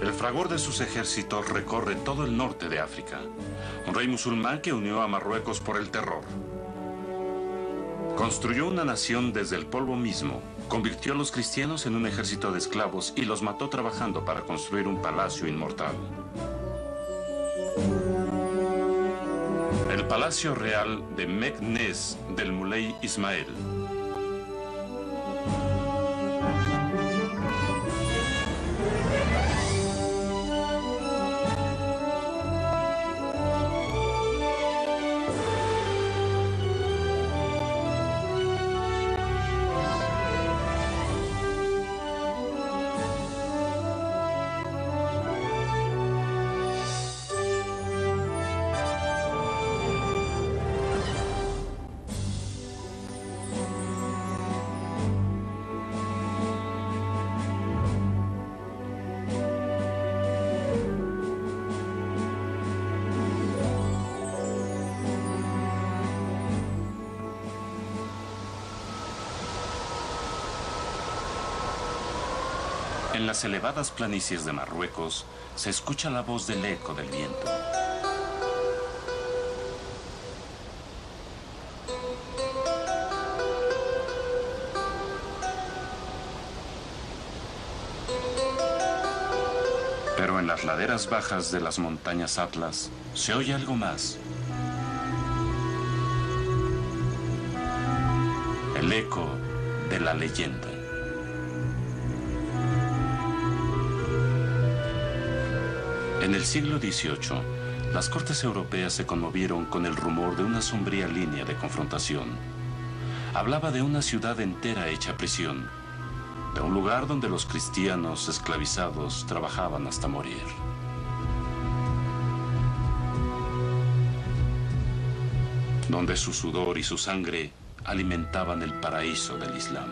El fragor de sus ejércitos recorre todo el norte de África. Un rey musulmán que unió a Marruecos por el terror. Construyó una nación desde el polvo mismo, convirtió a los cristianos en un ejército de esclavos y los mató trabajando para construir un palacio inmortal. El Palacio Real de Meknès del Muley Ismael. En las elevadas planicies de Marruecos se escucha la voz del eco del viento. Pero en las laderas bajas de las montañas Atlas se oye algo más. El eco de la leyenda. En el siglo XVIII, las cortes europeas se conmovieron con el rumor de una sombría línea de confrontación. Hablaba de una ciudad entera hecha prisión, de un lugar donde los cristianos esclavizados trabajaban hasta morir. Donde su sudor y su sangre alimentaban el paraíso del Islam.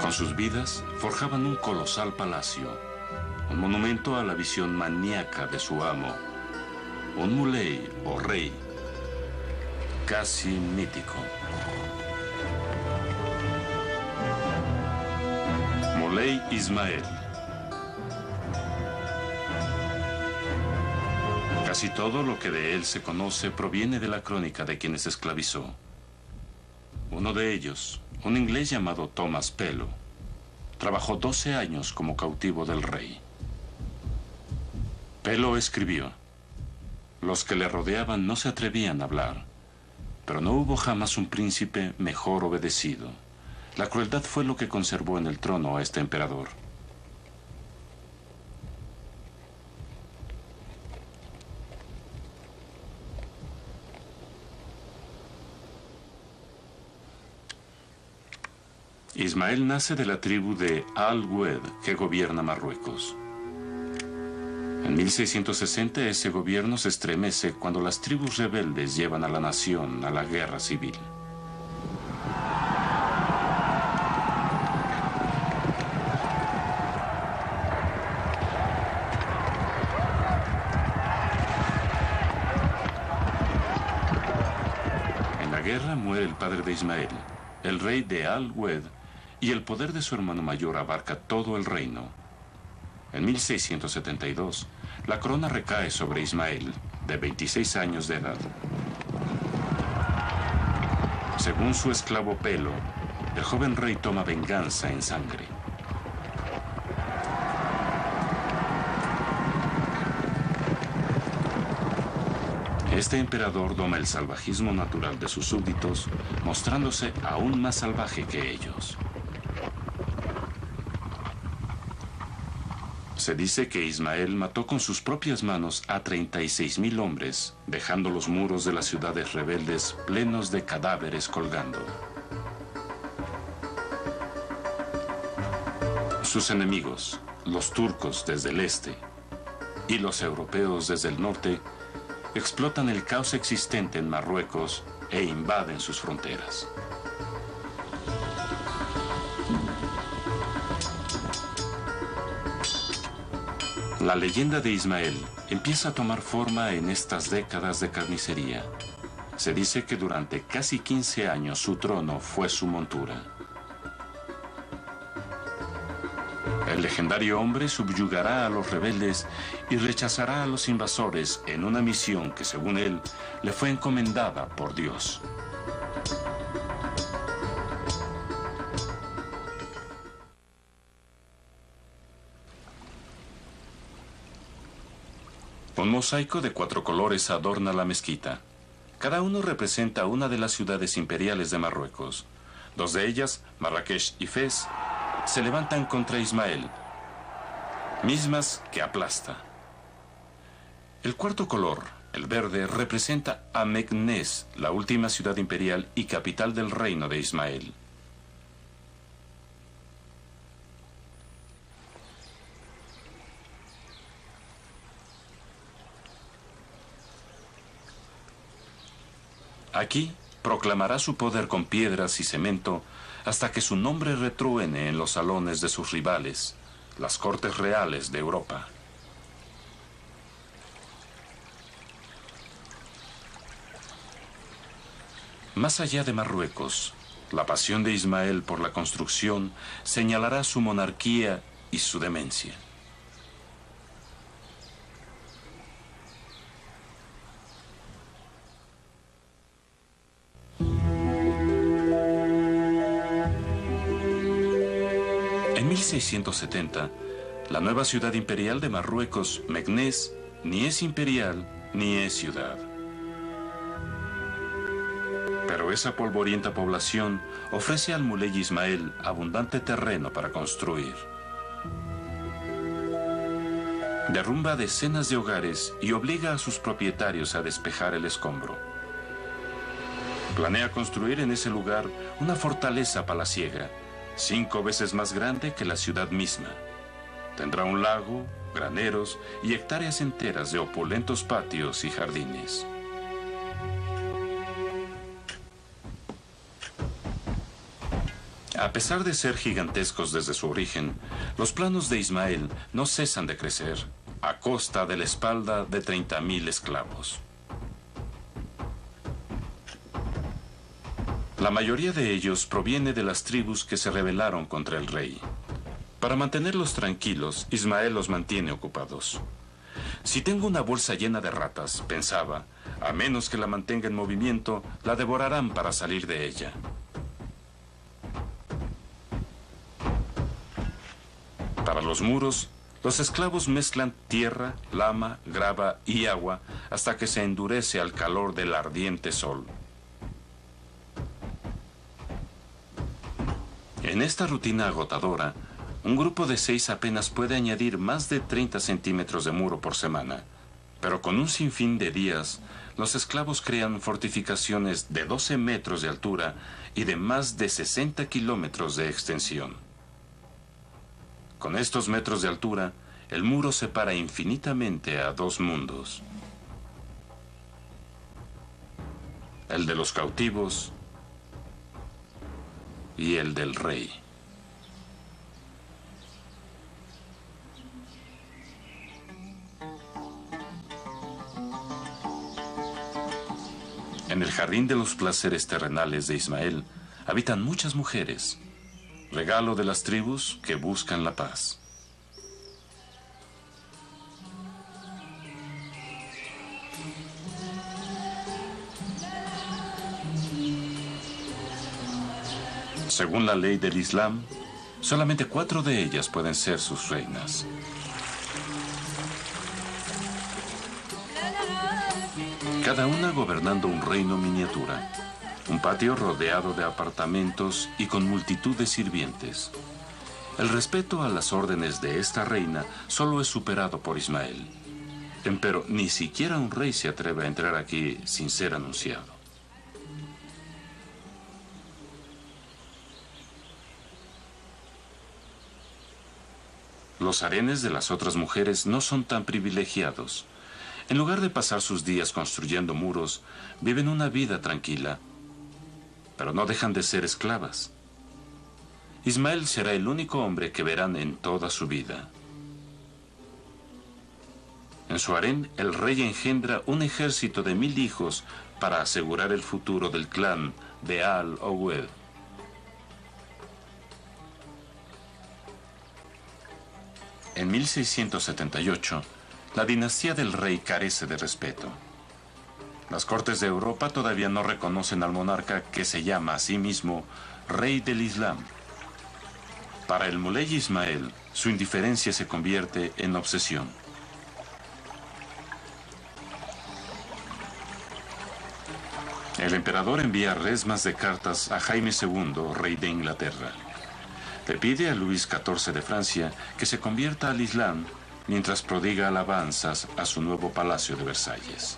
Con sus vidas forjaban un colosal palacio, un monumento a la visión maníaca de su amo, un muley o rey casi mítico. Muley Ismael. Casi todo lo que de él se conoce proviene de la crónica de quienes esclavizó. Uno de ellos, un inglés llamado Thomas Pellow, trabajó 12 años como cautivo del rey. Pellow escribió: los que le rodeaban no se atrevían a hablar, pero no hubo jamás un príncipe mejor obedecido. La crueldad fue lo que conservó en el trono a este emperador. Ismael nace de la tribu de Al-Wed, que gobierna Marruecos. En 1660 ese gobierno se estremece cuando las tribus rebeldes llevan a la nación a la guerra civil. En la guerra muere el padre de Ismael, el rey de Al-Wed, y el poder de su hermano mayor abarca todo el reino. En 1672, la corona recae sobre Ismael, de 26 años de edad. Según su esclavo Pellow, el joven rey toma venganza en sangre. Este emperador doma el salvajismo natural de sus súbditos, mostrándose aún más salvaje que ellos. Se dice que Ismael mató con sus propias manos a 36.000 hombres, dejando los muros de las ciudades rebeldes plenos de cadáveres colgando. Sus enemigos, los turcos desde el este y los europeos desde el norte, explotan el caos existente en Marruecos e invaden sus fronteras. La leyenda de Ismael empieza a tomar forma en estas décadas de carnicería. Se dice que durante casi 15 años su trono fue su montura. El legendario hombre subyugará a los rebeldes y rechazará a los invasores en una misión que, según él, le fue encomendada por Dios. Un mosaico de 4 colores adorna la mezquita. Cada uno representa una de las ciudades imperiales de Marruecos. 2 de ellas, Marrakech y Fez, se levantan contra Ismael, mismas que aplasta. El cuarto color, el verde, representa a Meknès, la última ciudad imperial y capital del reino de Ismael. Aquí proclamará su poder con piedras y cemento hasta que su nombre retruene en los salones de sus rivales, las cortes reales de Europa. Más allá de Marruecos, la pasión de Ismael por la construcción señalará su monarquía y su demencia. En 1670, la nueva ciudad imperial de Marruecos, Meknès, ni es imperial ni es ciudad. Pero esa polvorienta población ofrece al muley Ismael abundante terreno para construir. Derrumba decenas de hogares y obliga a sus propietarios a despejar el escombro. Planea construir en ese lugar una fortaleza palaciega, 5 veces más grande que la ciudad misma. Tendrá un lago, graneros y hectáreas enteras de opulentos patios y jardines. A pesar de ser gigantescos desde su origen, los planos de Ismael no cesan de crecer, a costa de la espalda de 30.000 esclavos. La mayoría de ellos proviene de las tribus que se rebelaron contra el rey. Para mantenerlos tranquilos, Ismael los mantiene ocupados. Si tengo una bolsa llena de ratas, pensaba, a menos que la mantenga en movimiento, la devorarán para salir de ella. Para los muros, los esclavos mezclan tierra, lama, grava y agua hasta que se endurece al calor del ardiente sol. En esta rutina agotadora, un grupo de 6 apenas puede añadir más de 30 centímetros de muro por semana, pero con un sinfín de días, los esclavos crean fortificaciones de 12 metros de altura y de más de 60 kilómetros de extensión. Con estos metros de altura, el muro separa infinitamente a 2 mundos: el de los cautivos y el del rey. En el jardín de los placeres terrenales de Ismael habitan muchas mujeres, regalo de las tribus que buscan la paz. Según la ley del Islam, solamente 4 de ellas pueden ser sus reinas. Cada una gobernando un reino miniatura, un patio rodeado de apartamentos y con multitud de sirvientes. El respeto a las órdenes de esta reina solo es superado por Ismael. Empero ni siquiera un rey se atreve a entrar aquí sin ser anunciado. Los harenes de las otras mujeres no son tan privilegiados. En lugar de pasar sus días construyendo muros, viven una vida tranquila, pero no dejan de ser esclavas. Ismael será el único hombre que verán en toda su vida. En su harén, el rey engendra un ejército de 1000 hijos para asegurar el futuro del clan de Al-Owed. En 1678, la dinastía del rey carece de respeto. Las cortes de Europa todavía no reconocen al monarca que se llama a sí mismo Rey del Islam. Para el Muley Ismael, su indiferencia se convierte en obsesión. El emperador envía resmas de cartas a Jaime II, rey de Inglaterra. Le pide a Luis XIV de Francia que se convierta al Islam mientras prodiga alabanzas a su nuevo palacio de Versalles.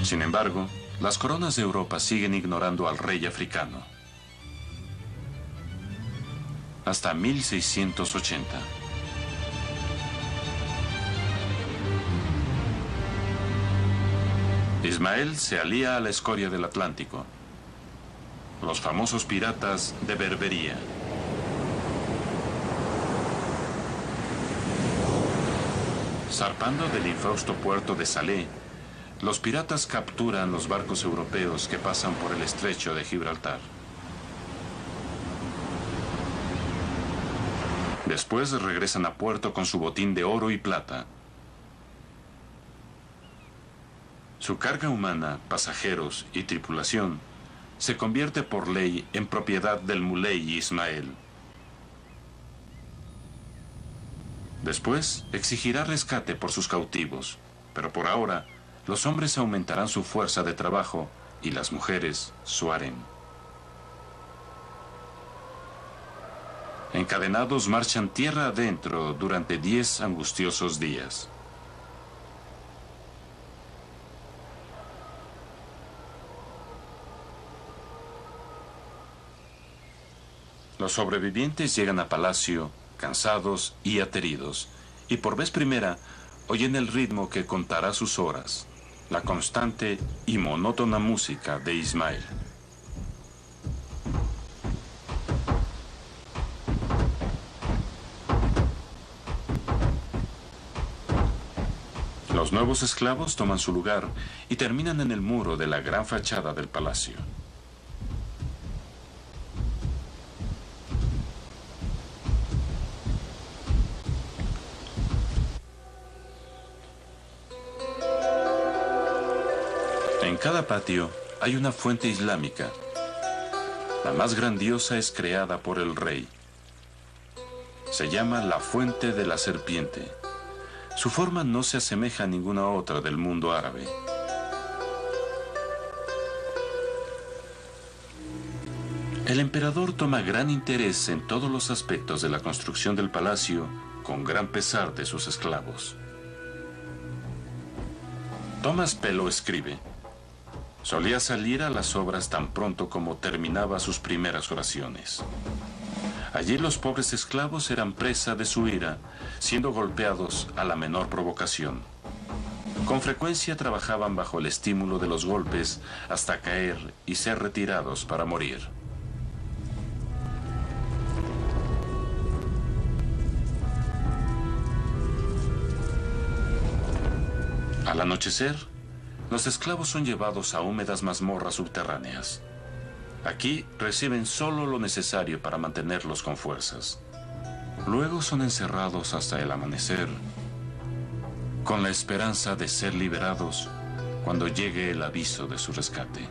Sin embargo, las coronas de Europa siguen ignorando al rey africano. Hasta 1680. Ismael se alía a la escoria del Atlántico, los famosos piratas de Berbería. Zarpando del infausto puerto de Salé, los piratas capturan los barcos europeos que pasan por el estrecho de Gibraltar. Después regresan a puerto con su botín de oro y plata. Su carga humana, pasajeros y tripulación se convierte por ley en propiedad del Muley Ismael. Después exigirá rescate por sus cautivos, pero por ahora los hombres aumentarán su fuerza de trabajo y las mujeres su harén. Encadenados marchan tierra adentro durante 10 angustiosos días. Los sobrevivientes llegan a palacio, cansados y ateridos, y por vez primera oyen el ritmo que contará sus horas, la constante y monótona música de Ismael. Los nuevos esclavos toman su lugar y terminan en el muro de la gran fachada del palacio. En cada patio hay una fuente islámica. La más grandiosa es creada por el rey. Se llama la Fuente de la Serpiente. Su forma no se asemeja a ninguna otra del mundo árabe. El emperador toma gran interés en todos los aspectos de la construcción del palacio, con gran pesar de sus esclavos. Tomás Pelo escribe: solía salir a las obras tan pronto como terminaba sus primeras oraciones. Allí los pobres esclavos eran presa de su ira, siendo golpeados a la menor provocación. Con frecuencia trabajaban bajo el estímulo de los golpes hasta caer y ser retirados para morir. Al anochecer, los esclavos son llevados a húmedas mazmorras subterráneas. Aquí reciben solo lo necesario para mantenerlos con fuerzas. Luego son encerrados hasta el amanecer, con la esperanza de ser liberados cuando llegue el aviso de su rescate.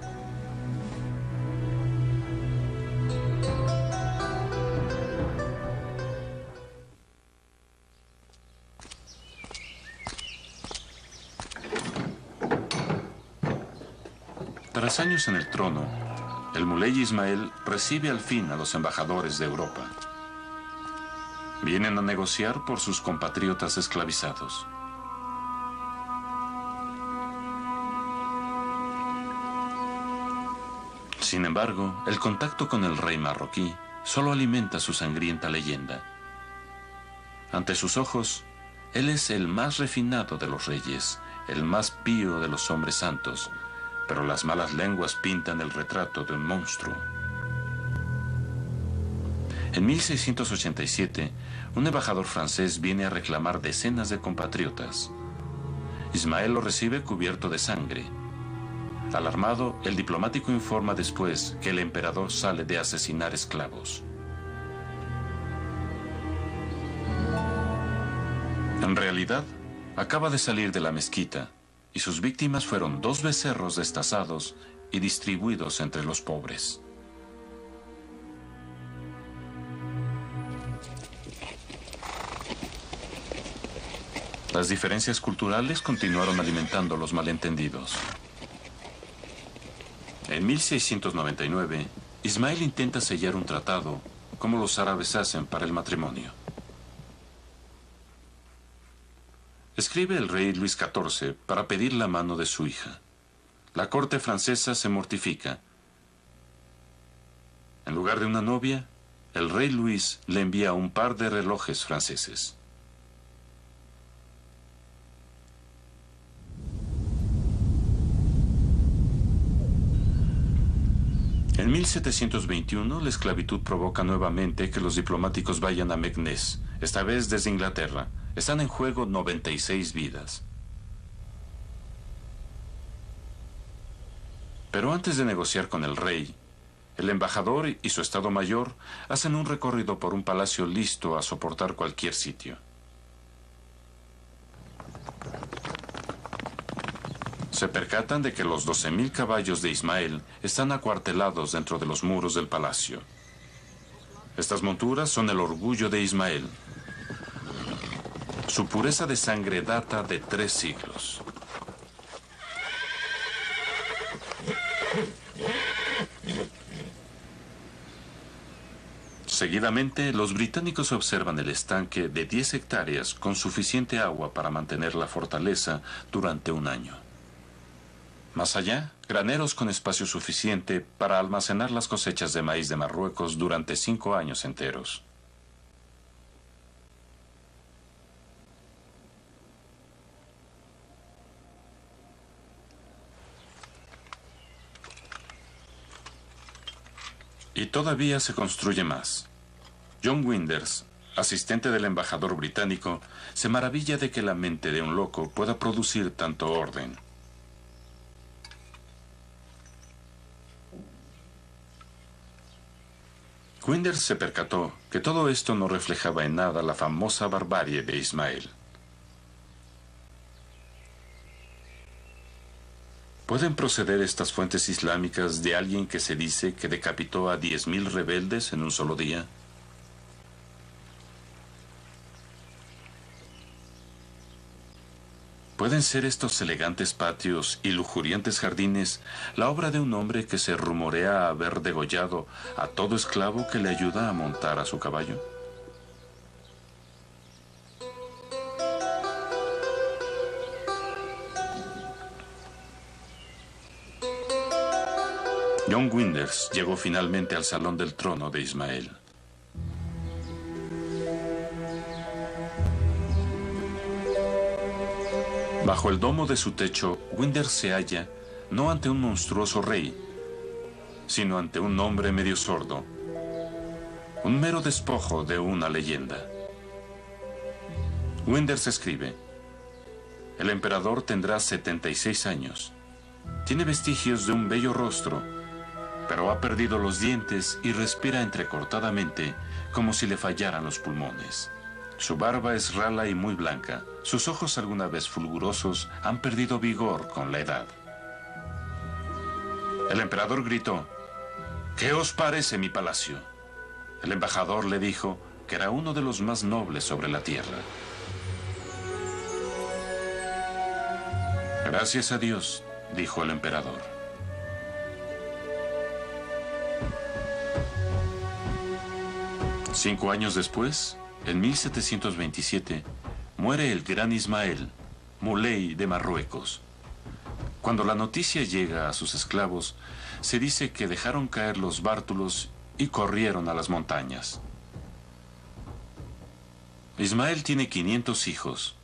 Tras años en el trono, el Muley Ismael recibe al fin a los embajadores de Europa. Vienen a negociar por sus compatriotas esclavizados. Sin embargo, el contacto con el rey marroquí solo alimenta su sangrienta leyenda. Ante sus ojos, él es el más refinado de los reyes, el más pío de los hombres santos, pero las malas lenguas pintan el retrato de un monstruo. En 1687, un embajador francés viene a reclamar decenas de compatriotas. Ismael lo recibe cubierto de sangre. Alarmado, el diplomático informa después que el emperador sale de asesinar esclavos. En realidad, acaba de salir de la mezquita y sus víctimas fueron 2 becerros destazados y distribuidos entre los pobres. Las diferencias culturales continuaron alimentando los malentendidos. En 1699, Ismael intenta sellar un tratado, como los árabes hacen para el matrimonio. Escribe el rey Luis XIV para pedir la mano de su hija. La corte francesa se mortifica. En lugar de una novia, el rey Luis le envía un par de relojes franceses. En 1721, la esclavitud provoca nuevamente que los diplomáticos vayan a Meknès, esta vez desde Inglaterra. Están en juego 96 vidas. Pero antes de negociar con el rey, el embajador y su estado mayor hacen un recorrido por un palacio listo a soportar cualquier sitio. Se percatan de que los 12.000 caballos de Ismael están acuartelados dentro de los muros del palacio. Estas monturas son el orgullo de Ismael. Su pureza de sangre data de 3 siglos. Seguidamente, los británicos observan el estanque de 10 hectáreas con suficiente agua para mantener la fortaleza durante un año. Más allá, graneros con espacio suficiente para almacenar las cosechas de maíz de Marruecos durante 5 años enteros. Y todavía se construye más. John Winders, asistente del embajador británico, se maravilla de que la mente de un loco pueda producir tanto orden. Winders se percató que todo esto no reflejaba en nada la famosa barbarie de Ismael. ¿Pueden proceder estas fuentes islámicas de alguien que se dice que decapitó a 10.000 rebeldes en un solo día? ¿Pueden ser estos elegantes patios y lujuriantes jardines la obra de un hombre que se rumorea haber degollado a todo esclavo que le ayuda a montar a su caballo? John Winders llegó finalmente al salón del trono de Ismael. Bajo el domo de su techo, Winders se halla no ante un monstruoso rey, sino ante un hombre medio sordo, un mero despojo de una leyenda. Winders escribe: el emperador tendrá 76 años, tiene vestigios de un bello rostro, pero ha perdido los dientes y respira entrecortadamente como si le fallaran los pulmones. Su barba es rala y muy blanca. Sus ojos, alguna vez fulgurosos, han perdido vigor con la edad. El emperador gritó: ¿qué os parece mi palacio? El embajador le dijo que era uno de los más nobles sobre la tierra. Gracias a Dios, dijo el emperador. Cinco años después, en 1727, muere el gran Ismael, Muley de Marruecos. Cuando la noticia llega a sus esclavos, se dice que dejaron caer los bártulos y corrieron a las montañas. Ismael tiene 500 hijos,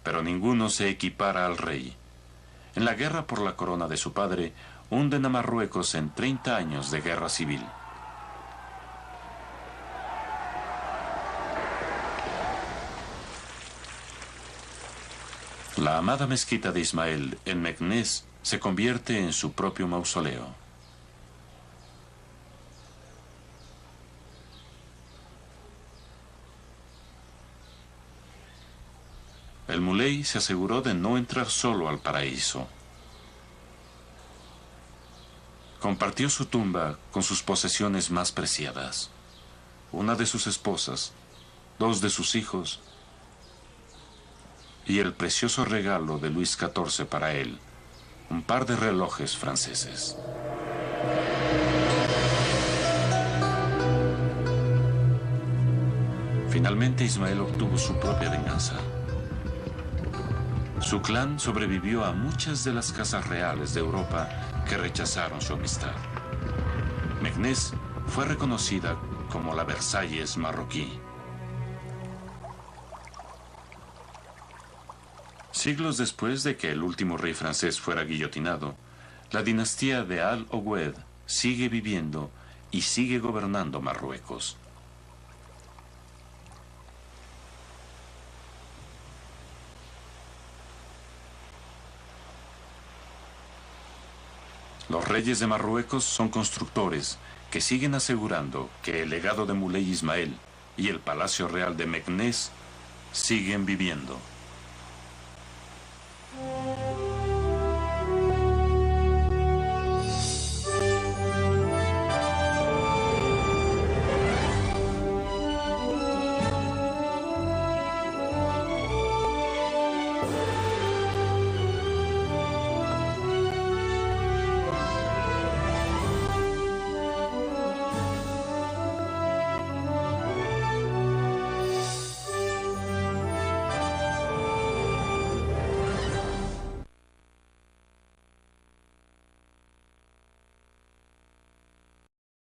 pero ninguno se equipara al rey. En la guerra por la corona de su padre, hunden a Marruecos en 30 años de guerra civil. La amada mezquita de Ismael en Meknès se convierte en su propio mausoleo. El Muley se aseguró de no entrar solo al paraíso. Compartió su tumba con sus posesiones más preciadas: una de sus esposas, 2 de sus hijos y el precioso regalo de Luis XIV para él, un par de relojes franceses. Finalmente Ismael obtuvo su propia venganza. Su clan sobrevivió a muchas de las casas reales de Europa que rechazaron su amistad. Meknès fue reconocida como la Versalles marroquí. Siglos después de que el último rey francés fuera guillotinado, la dinastía de Al-Owed sigue viviendo y sigue gobernando Marruecos. Los reyes de Marruecos son constructores que siguen asegurando que el legado de Muley Ismael y el Palacio Real de Meknès siguen viviendo.